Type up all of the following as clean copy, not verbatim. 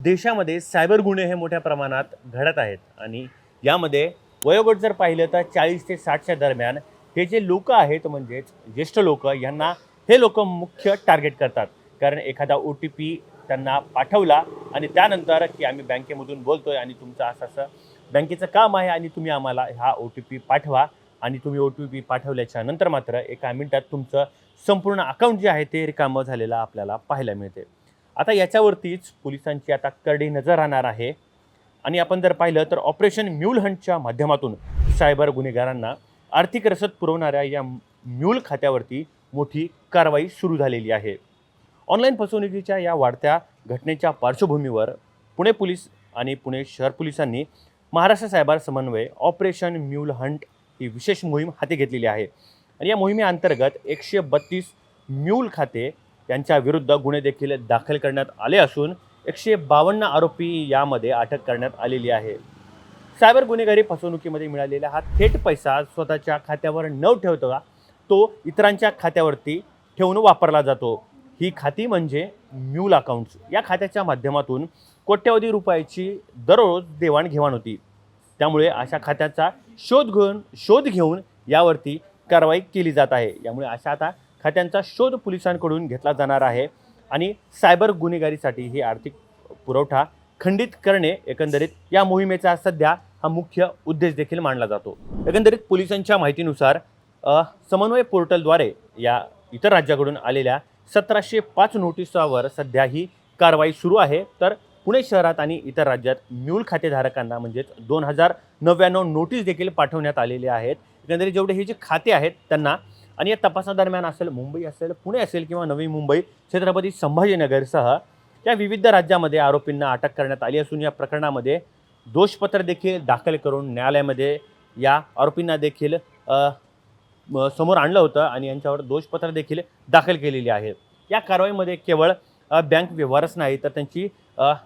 देशामध्ये सायबर गुन्हे हे मोठ्या प्रमाणात घडत आहेत आणि यामध्ये वयोगट जर पाहिलं तर 40 ते 60च्या दरम्यान हे जे लोक आहेत म्हणजेच ज्येष्ठ लोक यांना हे लोक मुख्य टार्गेट करतात. कारण एखादा OTP त्यांना पाठवला आणि त्यानंतर की आम्ही बँकेमधून बोलतोय आणि तुमचं असं असं बँकेचं काम आहे आणि तुम्ही आम्हाला हा OTP पाठवा आणि तुम्ही OTP पाठवल्याच्या नंतर मात्र एका मिनिटात तुमचं संपूर्ण अकाउंट जे आहे ते रिकामं झालेलं आपल्याला पाहायला मिळते. आता याच्यावरतीच पोलिसांची आता करडी नजर राहणार आहे आणि आपण जर पाहिलं तर ऑपरेशन म्यूल हंटच्या माध्यमातून सायबर गुन्हेगारांना आर्थिक रसद पुरवणाऱ्या या म्यूल खात्यावरती मोठी कारवाई सुरू झालेली आहे. ऑनलाईन फसवणुकीच्या या वाढत्या घटनेच्या पार्श्वभूमीवर पुणे पोलीस आणि पुणे शहर पोलिसांनी महाराष्ट्र सायबर समन्वय ऑपरेशन म्यूल हंट ही विशेष मोहीम हाती घेतलेली आहे आणि या मोहिमेअंतर्गत 132 म्यूल खाते यांच्या विरुद्ध गुन्हे देखील दाखल करण्यात आले असून 152 आरोपी यामध्ये अटक करण्यात आलेली आहे. सायबर गुन्हेगारी फसवणुकीमध्ये मिळालेला हा थेट पैसा स्वतःच्या खात्यावर न ठेवता तो इतरांच्या खात्यावरती ठेवून वापरला जातो. ही खाती म्हणजे म्यूल अकाउंट्स. या खात्याच्या माध्यमातून कोट्यवधी रुपयाची दररोज देवाणघेवाण होती. त्यामुळे अशा खात्याचा शोध घेऊन यावरती कारवाई केली जात आहे. यामुळे अशा आता खात्यांचा शोध पोलिसांकडून घेतला जाणार आहे आणि सायबर गुन्हेगारीसाठी ही आर्थिक पुरवठा खंडित करणे एकंदरीत या मोहिमेचा सध्या हा मुख्य उद्देश देखील मानला जातो. एकंदरीत पोलिसांच्या माहितीनुसार समन्वय पोर्टलद्वारे या इतर राज्याकडून आलेल्या 1705 नोटिसावर सध्या ही कारवाई सुरू आहे. तर पुणे शहरात आणि इतर राज्यात म्यूल खातेधारकांना म्हणजेच 2099 नोटीस देखील पाठवण्यात आलेले आहेत. एकंदरीत जेवढे हे जे खाते आहेत त्यांना आणि या तपासादरम्यान असेल मुंबई असेल पुणे असेल किंवा नवी मुंबई छत्रपती संभाजीनगरसह या विविध राज्यामध्ये आरोपींना अटक करण्यात आली असून या प्रकरणामध्ये दोषपत्र देखील दाखल करून न्यायालयामध्ये या आरोपींना देखील समोर आणलं होतं आणि यांच्यावर दोषपत्र देखील दाखल केलेली आहेत. या कारवाईमध्ये केवळ बँक व्यवहारच नाही तर त्यांची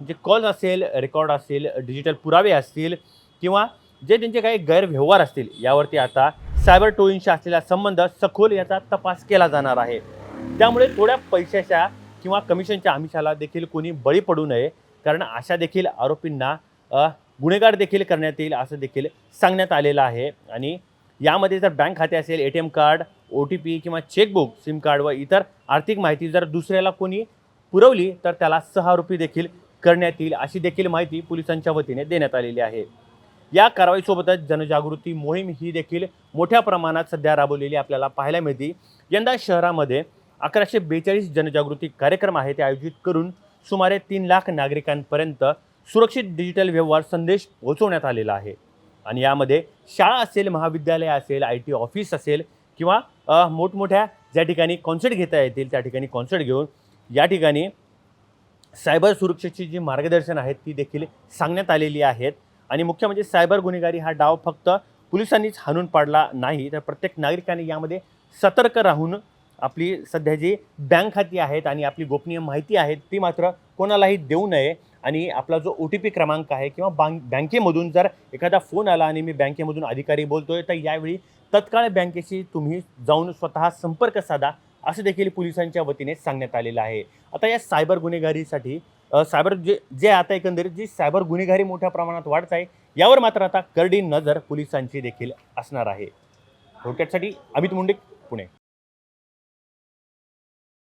जे कॉल असेल रेकॉर्ड असेल डिजिटल पुरावे असतील किंवा जे त्यांचे काही गैरव्यवहार असतील यावरती आता सायबर टोळींशी असलेला संबंध सखोल याचा तपास केला जाणार आहे. त्यामुळे थोड्या पैशाच्या किंवा कमिशनच्या आमिषाला देखील कोणी बळी पडू नये कारण अशा देखील आरोपींना गुन्हेगार देखील करण्यात येईल असं देखील सांगण्यात आलेलं आहे. आणि यामध्ये जर बँक खाते असेल ATM कार्ड OTP किंवा चेकबुक सिम कार्ड व इतर आर्थिक माहिती जर दुसऱ्याला कोणी पुरवली तर त्याला सहारोपी देखील करण्यात येईल अशी देखील माहिती पोलिसांच्या वतीने देण्यात आलेली आहे. या कारवाईसोबतच जनजागृती मोहीम ही देखील मोठ्या प्रमाणात सध्या राबवलेली आपल्याला पाहायला मिळते. यंदा शहरामध्ये 1142 जनजागृती कार्यक्रम आहेत ते आयोजित करून सुमारे 3 लाख नागरिकांपर्यंत सुरक्षित डिजिटल व्यवहार संदेश पोहोचवण्यात आलेला आहे. आणि यामध्ये शाळा असेल महाविद्यालय असेल IT ऑफिस असेल किंवा मोठमोठ्या ज्या ठिकाणी कॉन्सर्ट घेता येतील त्या ठिकाणी कॉन्सर्ट घेऊन या ठिकाणी सायबर सुरक्षेची जी मार्गदर्शन आहेत ती देखील सांगण्यात आलेली आहेत. आणि मुख्य म्हणजे सायबर गुन्हेगारी हा डाव फक्त पोलिसांनीच हाणून पाडला नाही तर प्रत्येक नागरिकाने यामध्ये सतर्क राहून आपली सध्या जी बँक खाती आहेत आणि आपली गोपनीय माहिती आहे ती मात्र कोणालाही देऊ नये. आणि आपला जो OTP क्रमांक आहे किंवा बँकेमधून जर एखादा फोन आला आणि मी बँकेमधून अधिकारी बोलतोय तर यावेळी तत्काळ बँकेशी तुम्ही जाऊन स्वतः संपर्क साधा असं देखील पोलिसांच्या वतीने सांगण्यात आलेलं आहे. आता या सायबर गुन्हेगारीसाठी सायबर जे आता एकंदरीत जी सायबर गुन्हेगारी मोठ्या प्रमाणात वाढत आहे यावर मात्र आता करडी नजर पोलिसांची देखील असणार आहे. थोडक्यातसाठी अमित मुंडे, पुणे.